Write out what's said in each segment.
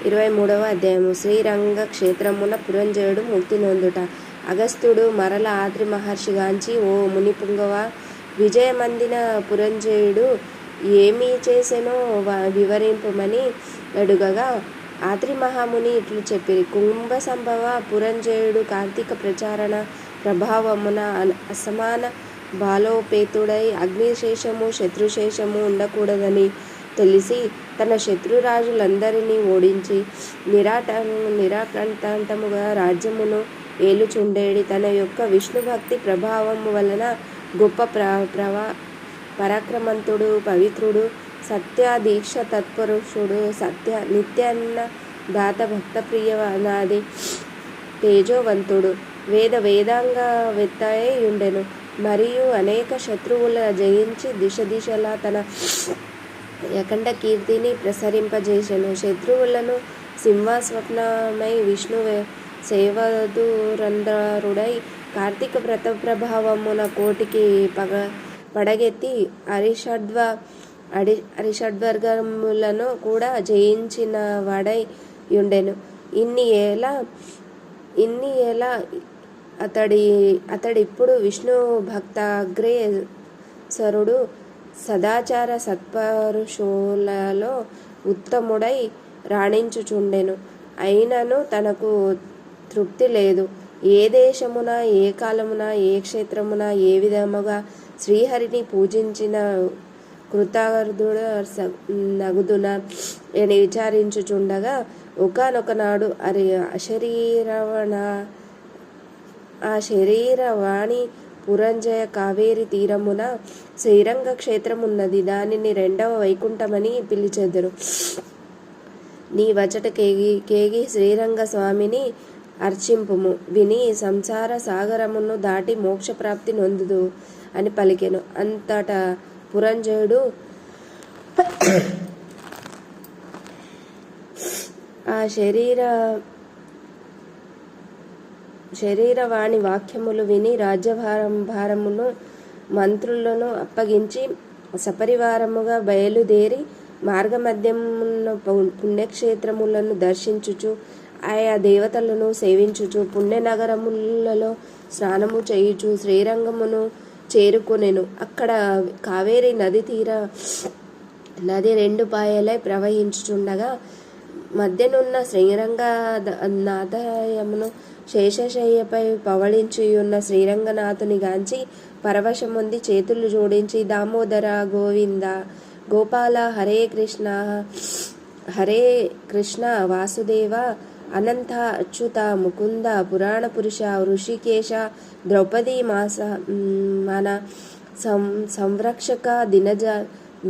23వ అధ్యాయము. శ్రీరంగ క్షేత్రమున పురంజయుడు ముక్తి నొందుట. అగస్త్యుడు మరల ఆత్రి మహర్షి గాంచి, ఓ మునిపుంగవ, విజయమందిన పురంజయుడు ఏమి చేసెనో వివరింపుమని అడుగగా, ఆత్రి మహాముని ఇట్లు చెప్పిరి. కుంభ సంభవ పురంజయుడు కార్తీక ప్రచారణ ప్రభావమున అసమాన బాలోపేతుడై అగ్నిశేషము శత్రుశేషము ఉండకూడదని తెలిసి తన శత్రురాజులందరినీ ఓడించి నిరాకంఠముగా రాజ్యమును ఏలుచుండేడి. తన యొక్క విష్ణుభక్తి ప్రభావము వలన గొప్ప పరాక్రమంతుడు, పవిత్రుడు, సత్య దీక్ష తత్పరుషుడు, నిత్యాన్న దాత భక్తప్రియనాది తేజోవంతుడు, వేదాంగవేత్తయై ఉండెను. మరియు అనేక శత్రువుల జయించి దిశలా తన అఖండ కీర్తిని ప్రసరింపజేసెను. శత్రువులను సింహస్వప్నమై విష్ణు సేవదురంధరుడై కార్తీక వ్రత ప్రభావమున కోటికి పడగెత్తి అరిషడ్వర్గములను కూడా జయించిన వాడై ఉండెను. ఇన్ని ఏళ అతడిప్పుడు విష్ణు భక్తాగ్రేసరుడు, సదాచార సత్పరుషులలో ఉత్తముడై రాణించుచుండెను. అయినను తనకు తృప్తి లేదు. ఏ దేశమున, ఏ కాలమున, ఏ క్షేత్రమున, ఏ విధముగా శ్రీహరిని పూజించిన కృతార్థుడు నగుదున అని విచారించుచుండగా, ఒకానొక నాడు ఆ శరీరవాణి పురంజయ కావేరి తీరమున శ్రీరంగ క్షేత్రమున్నది. దానిని 2వ వైకుంఠమని పిలిచెదరు. నీ వచట కేగి శ్రీరంగ స్వామిని అర్చింపుము. విని సంసార సాగరమును దాటి మోక్షప్రాప్తి నొందుదు అని పలికెను. అంతటా పురంజయుడు ఆ శరీరవాణి వాక్యములు విని రాజ్యభారమును మంత్రులను అప్పగించి సపరివారముగా బయలుదేరి మార్గమధ్యమున్న పుణ్యక్షేత్రములను దర్శించుచు ఆయా దేవతలను సేవించుచు పుణ్యనగరములలో స్నానము చేయుచు శ్రీరంగమును చేరుకొనెను. అక్కడ కావేరి నది 2 పాయలై ప్రవహించుచుండగా మధ్యనున్న శ్రీరంగ నాథయమును శేషశయ్యపై పవళించియున్న శ్రీరంగనాథుని గాంచి పరవశముంది చేతులు జోడించి, దామోదర, గోవింద, గోపాల, హరే కృష్ణ వాసుదేవ, అనంత, అచ్యుత, ముకుంద, పురాణ పురుష, ఋషికేశ, ద్రౌపదీ మన సంరక్షక,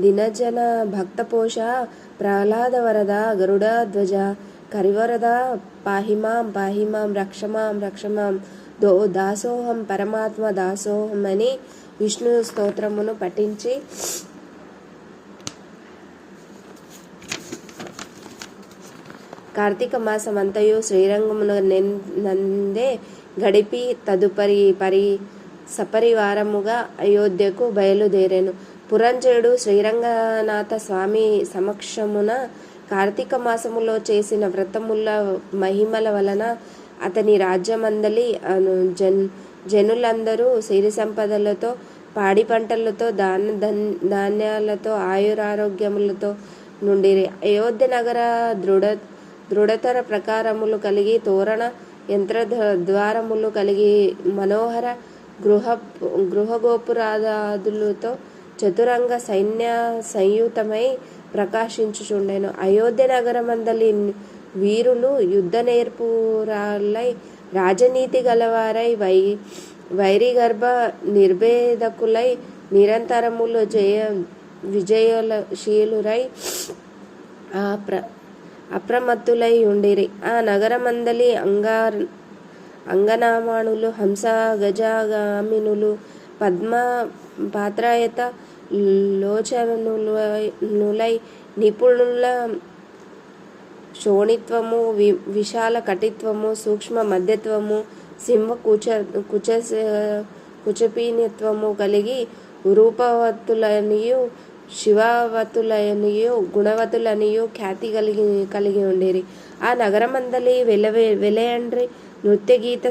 దినజన భక్తపోష, ప్రహ్లాద వరద, గరుడ ధ్వజ, కరివరద, పాహిమాం రక్షమాం దాసోహం పరమాత్మ దాసోహం అని విష్ణు స్తోత్రమును పఠించి కార్తీక మాసమంతయు శ్రీరంగమున నందే గడిపి తదుపరి సపరివారముగా అయోధ్యకు బయలుదేరెను. పురంజయుడు శ్రీరంగనాథ స్వామి సమక్షమున కార్తీక మాసములో చేసిన వ్రతముల మహిమల వలన అతని రాజ్యమందలి జనులందరూ సిరి సంపదలతో, పాడి పంటలతో, ధాన్యాలతో, ఆయురారోగ్యములతో నుండిరి. అయోధ్య నగర దృఢతర ప్రకారములు కలిగి, తోరణ యంత్ర ద్వారములు కలిగి, మనోహర గృహగోపురాదులతో చతురంగ సైన్య సంయుతమై ప్రకాశించుచుండెను. అయోధ్య నగరమందలి వీరులు యుద్ధ నేర్పురాలై, రాజనీతి గలవారై, వైరిగర్భ నిర్భేదకులై, నిరంతరములు విజయశీలురై అప్రమత్తులై ఉండిరి. ఆ నగరమందలి అంగనామానులు, హంస గజగామినులు, పద్మ పాత్రాయత లోచనులై, నిపుణుల శోణిత్వము, విశాల కటిత్వము, సూక్ష్మ మధ్యత్వము, సింహ కుచపీనిత్వము కలిగి రూపవత్తులనియు శివవతులనియు గుణవతులనియు ఖ్యాతి కలిగి ఉండేరి. ఆ నగరమందలి వెలయండ్రి నృత్య గీత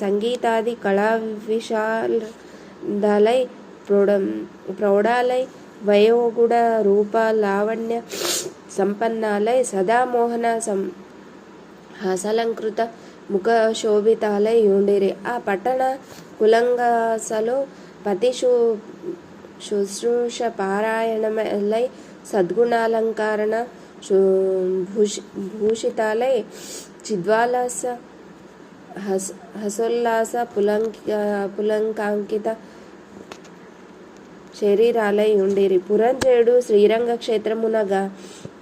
సంగీతాది కళా విశాలై ప్రౌఢాలై వయోగుణ రూప లావణ్య సంపన్నాలై సదామోహన హాసాలంకృత ముఖ శోభితాలై ఉండేరి. ఆ పట్టణ కులంగాసలో పతి శుశ్రూష పారాయణలై సద్గుణాలంకరణ భూషితాలై చిద్వాలాస హసోల్లాస పులంకాంకిత శరీరాలై ఉండేరి. పురంజయుడు శ్రీరంగ క్షేత్రమునగా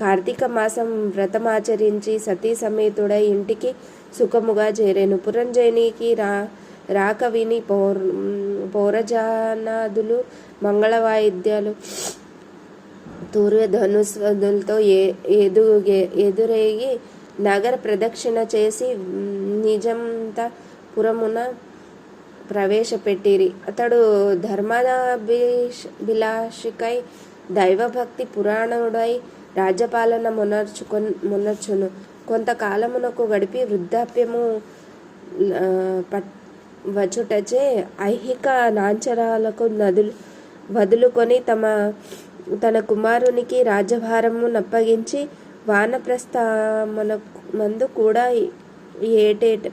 కార్తీక మాసం వ్రతమాచరించి సతీ సమేతుడై ఇంటికి సుఖముగా చేరెను. పురంజయునికి రాక విని పౌరజనాదులు మంగళవాయిద్యాలు తూర్యధనుస్వదులతో ఎదురేగి నగర ప్రదక్షిణ చేసి నిజాంతపురమున ప్రవేశపెట్టిరి. అతడు ధర్మాభిలాషికై దైవభక్తి పురాణుడై రాజ్యపాలన మొనర్చును. కొంతకాలమునకు గడిపి వృద్ధాప్యము వచ్చుటచే ఐహిక నాంచరాలకు వదులుకొని తన కుమారునికి రాజ్యభారము నప్పగించి వానప్రస్థమందు కూడా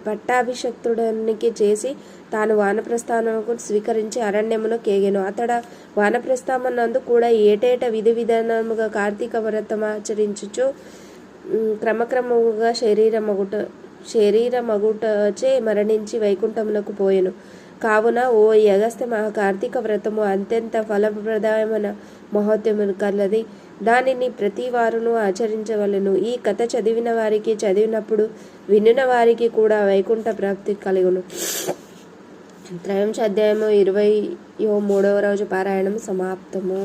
పట్టాభిషక్తుడానికి చేసి తాను వానప్రస్థానముకు స్వీకరించి అరణ్యమును కేగెను. అతడ వానప్రస్థామనందు కూడా ఏటేట విధి విధానముగా కార్తీక వ్రతమాచరించుచు క్రమక్రమముగా శరీరమగుటచే మరణించి వైకుంఠమునకు పోయెను. కావున ఓ అగస్త్య కార్తీక వ్రతము అత్యంత ఫలప్రదాయమైన మహత్యము కలది. దానిని ప్రతి వారును ఆచరించవలెను. ఈ కథ చదివిన వారికి చదివినప్పుడు వినిన వారికి కూడా వైకుంఠ ప్రాప్తి కలుగును. త్రయోదశ అధ్యాయము 23వ రోజు పారాయణం సమాప్తము.